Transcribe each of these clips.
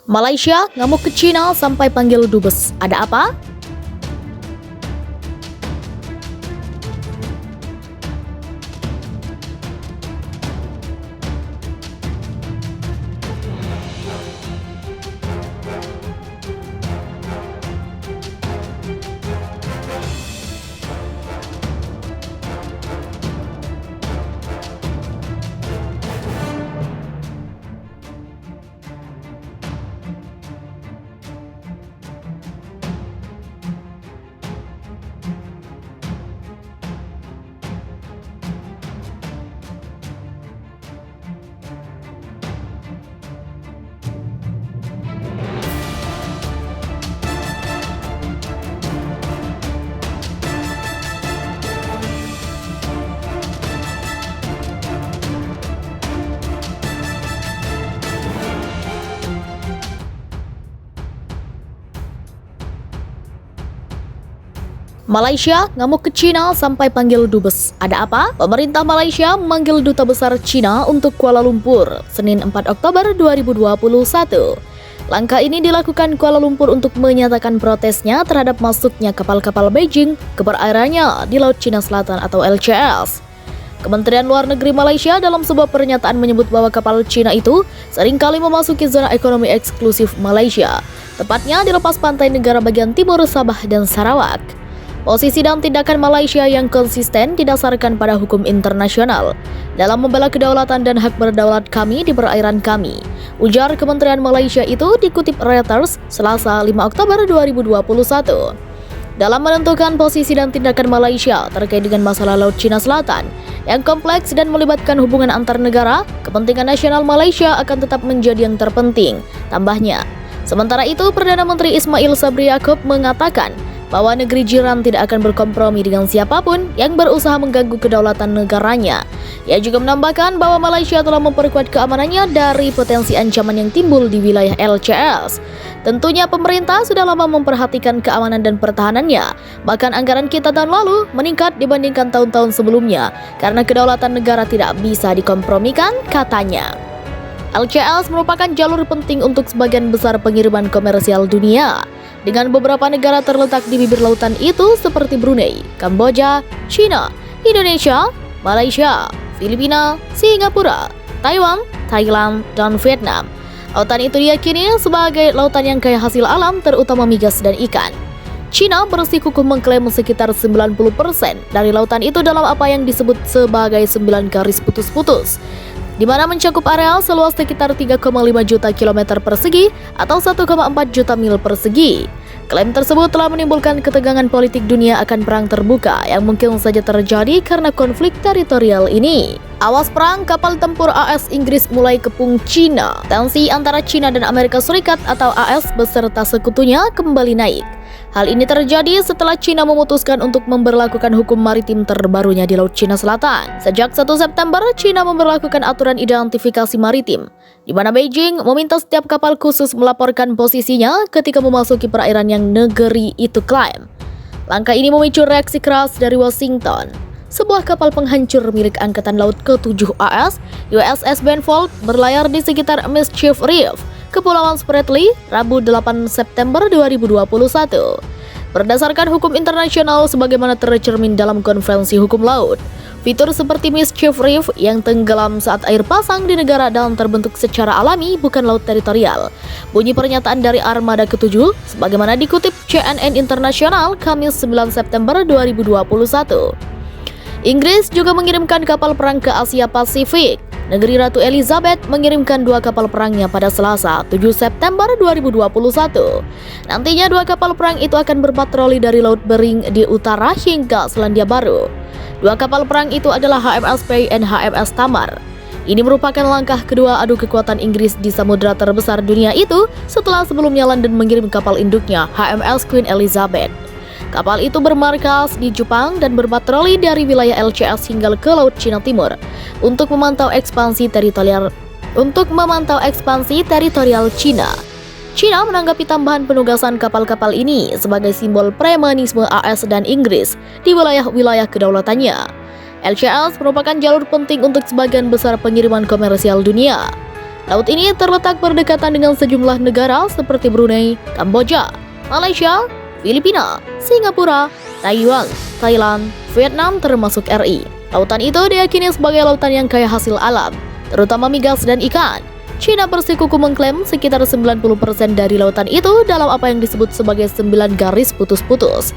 Malaysia ngamuk ke Cina sampai panggil dubes. Ada apa? Malaysia ngamuk ke Cina sampai panggil dubes. Ada apa? Pemerintah Malaysia memanggil Duta Besar Cina untuk Kuala Lumpur, Senin 4 Oktober 2021. Langkah ini dilakukan Kuala Lumpur untuk menyatakan protesnya terhadap masuknya kapal-kapal Beijing ke perairannya di Laut Cina Selatan atau LCS. Kementerian Luar Negeri Malaysia dalam sebuah pernyataan menyebut bahwa kapal Cina itu seringkali memasuki zona ekonomi eksklusif Malaysia, tepatnya di lepas pantai negara bagian timur Sabah dan Sarawak. Posisi dan tindakan Malaysia yang konsisten didasarkan pada hukum internasional dalam membela kedaulatan dan hak berdaulat kami di perairan kami, ujar Kementerian Malaysia itu dikutip Reuters Selasa 5 Oktober 2021. Dalam menentukan posisi dan tindakan Malaysia terkait dengan masalah Laut Cina Selatan yang kompleks dan melibatkan hubungan antar negara, kepentingan nasional Malaysia akan tetap menjadi yang terpenting, tambahnya. Sementara itu, Perdana Menteri Ismail Sabri Yaakob mengatakan bahwa negeri jiran tidak akan berkompromi dengan siapapun yang berusaha mengganggu kedaulatan negaranya. Ia juga menambahkan bahwa Malaysia telah memperkuat keamanannya dari potensi ancaman yang timbul di wilayah LCS. Tentunya pemerintah sudah lama memperhatikan keamanan dan pertahanannya. Bahkan anggaran kita tahun lalu meningkat dibandingkan tahun-tahun sebelumnya karena kedaulatan negara tidak bisa dikompromikan, katanya. LCS merupakan jalur penting untuk sebagian besar pengiriman komersial dunia, dengan beberapa negara terletak di bibir lautan itu seperti Brunei, Kamboja, China, Indonesia, Malaysia, Filipina, Singapura, Taiwan, Thailand, dan Vietnam. Lautan itu diyakini sebagai lautan yang kaya hasil alam, terutama migas dan ikan. China bersikukuh mengklaim sekitar 90% dari lautan itu dalam apa yang disebut sebagai 9 garis putus-putus, di mana mencakup areal seluas sekitar 3,5 juta kilometer persegi atau 1,4 juta mil persegi. Klaim tersebut telah menimbulkan ketegangan politik dunia akan perang terbuka yang mungkin saja terjadi karena konflik teritorial ini. Awas perang kapal tempur AS Inggris mulai kepung Cina. Tensi antara Cina dan Amerika Serikat atau AS beserta sekutunya kembali naik. Hal ini terjadi setelah Cina memutuskan untuk memberlakukan hukum maritim terbarunya di Laut Cina Selatan. Sejak 1 September, Cina memberlakukan aturan identifikasi maritim, di mana Beijing meminta setiap kapal khusus melaporkan posisinya ketika memasuki perairan yang negeri itu klaim. Langkah ini memicu reaksi keras dari Washington. Sebuah kapal penghancur milik Angkatan Laut ke-7 AS, USS Benfold, berlayar di sekitar Mischief Reef, Kepulauan Spratly, Rabu 8 September 2021. Berdasarkan hukum internasional sebagaimana tercermin dalam Konferensi Hukum Laut, fitur seperti Mischief Reef yang tenggelam saat air pasang di negara dalam terbentuk secara alami bukan laut teritorial. Bunyi pernyataan dari Armada ke-7 sebagaimana dikutip CNN Internasional Kamis 9 September 2021. Inggris juga mengirimkan kapal perang ke Asia Pasifik. Negeri Ratu Elizabeth mengirimkan 2 kapal perangnya pada Selasa, 7 September 2021. Nantinya 2 kapal perang itu akan berpatroli dari Laut Bering di utara hingga Selandia Baru. 2 kapal perang itu adalah HMS Faye dan HMS Tamar. Ini merupakan langkah kedua adu kekuatan Inggris di samudera terbesar dunia itu setelah sebelumnya London mengirim kapal induknya HMS Queen Elizabeth. Kapal itu bermarkas di Jepang dan berpatroli dari wilayah LCS hingga ke Laut Cina Timur untuk memantau ekspansi teritorial Cina. Cina menanggapi tambahan penugasan kapal-kapal ini sebagai simbol premanisme AS dan Inggris di wilayah-wilayah kedaulatannya. LCS merupakan jalur penting untuk sebagian besar pengiriman komersial dunia. Laut ini terletak berdekatan dengan sejumlah negara seperti Brunei, Kamboja, Malaysia, Filipina, Singapura, Taiwan, Thailand, Vietnam termasuk RI. Lautan itu diyakini sebagai lautan yang kaya hasil alam, terutama migas dan ikan. China bersikukuh mengklaim sekitar 90% dari lautan itu dalam apa yang disebut sebagai 9 garis putus-putus.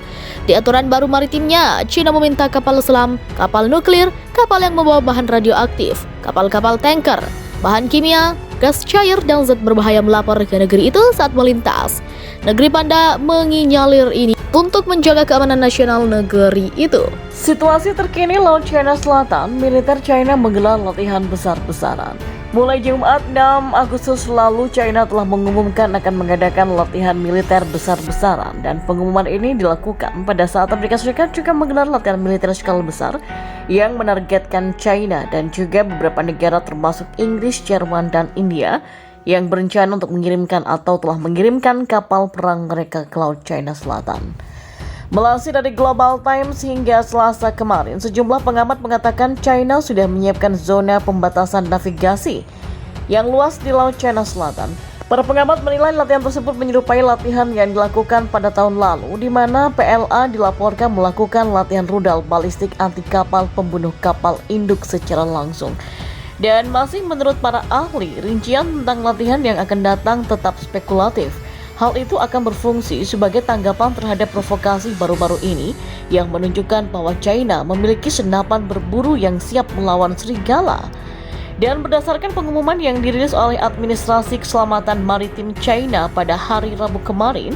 Di aturan baru maritimnya, China meminta kapal selam, kapal nuklir, kapal yang membawa bahan radioaktif, kapal-kapal tanker, bahan kimia, gas cair, dan zat berbahaya melapor ke negeri itu saat melintas. Negeri panda menginyalir ini untuk menjaga keamanan nasional negeri itu. Situasi terkini Laut China Selatan, militer China menggelar latihan besar-besaran. Mulai Jumat 6 Agustus lalu, China telah mengumumkan akan mengadakan latihan militer besar-besaran, dan pengumuman ini dilakukan pada saat Amerika Serikat juga menggelar latihan militer skala besar yang menargetkan China dan juga beberapa negara termasuk Inggris, Jerman, dan India yang berencana untuk mengirimkan atau telah mengirimkan kapal perang mereka ke Laut China Selatan. Melansir dari Global Times hingga Selasa kemarin, sejumlah pengamat mengatakan China sudah menyiapkan zona pembatasan navigasi yang luas di Laut China Selatan. Para pengamat menilai latihan tersebut menyerupai latihan yang dilakukan pada tahun lalu, di mana PLA dilaporkan melakukan latihan rudal balistik anti kapal pembunuh kapal induk secara langsung. Dan masih menurut para ahli, rincian tentang latihan yang akan datang tetap spekulatif. Hal itu akan berfungsi sebagai tanggapan terhadap provokasi baru-baru ini yang menunjukkan bahwa China memiliki senapan berburu yang siap melawan serigala. Dan berdasarkan pengumuman yang dirilis oleh Administrasi Keselamatan Maritim China pada hari Rabu kemarin,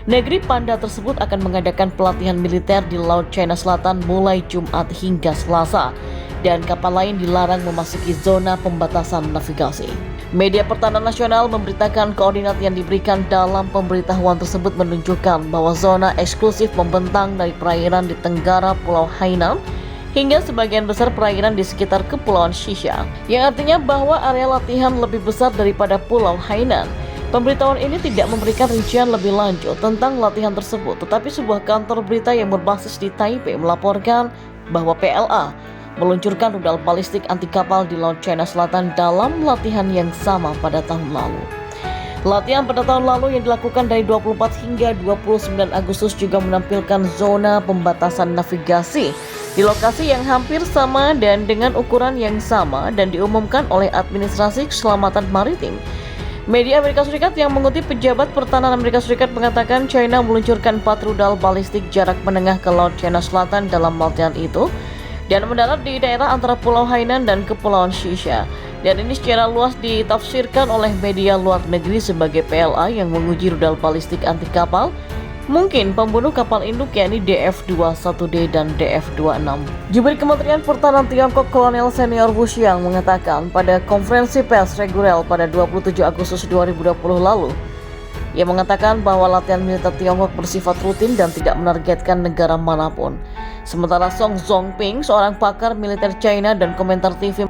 negeri panda tersebut akan mengadakan pelatihan militer di Laut China Selatan mulai Jumat hingga Selasa, dan kapal lain dilarang memasuki zona pembatasan navigasi. Media pertahanan nasional memberitakan koordinat yang diberikan dalam pemberitahuan tersebut menunjukkan bahwa zona eksklusif membentang dari perairan di tenggara Pulau Hainan hingga sebagian besar perairan di sekitar Kepulauan Shisha, yang artinya bahwa area latihan lebih besar daripada Pulau Hainan. Pemberitahuan ini tidak memberikan rincian lebih lanjut tentang latihan tersebut, tetapi sebuah kantor berita yang berbasis di Taipei melaporkan bahwa PLA meluncurkan rudal balistik anti kapal di Laut China Selatan dalam latihan yang sama pada tahun lalu. Latihan pada tahun lalu yang dilakukan dari 24 hingga 29 Agustus juga menampilkan zona pembatasan navigasi di lokasi yang hampir sama dan dengan ukuran yang sama, dan diumumkan oleh Administrasi Keselamatan Maritim. Media Amerika Serikat yang mengutip pejabat pertahanan Amerika Serikat mengatakan China meluncurkan 4 rudal balistik jarak menengah ke Laut China Selatan dalam latihan itu, dan mendarat di daerah antara Pulau Hainan dan Kepulauan Shisha. Dan ini secara luas ditafsirkan oleh media luar negeri sebagai PLA yang menguji rudal balistik anti kapal mungkin pembunuh kapal induk, yakni DF-21D dan DF-26. Jubir Kementerian Pertahanan Tiongkok Kolonel Senior Wu Xiang mengatakan pada konferensi pers reguler pada 27 Agustus 2020 lalu, ia mengatakan bahwa latihan militer Tiongkok bersifat rutin dan tidak menargetkan negara manapun. Sementara Song Zongping, seorang pakar militer China dan komentar TV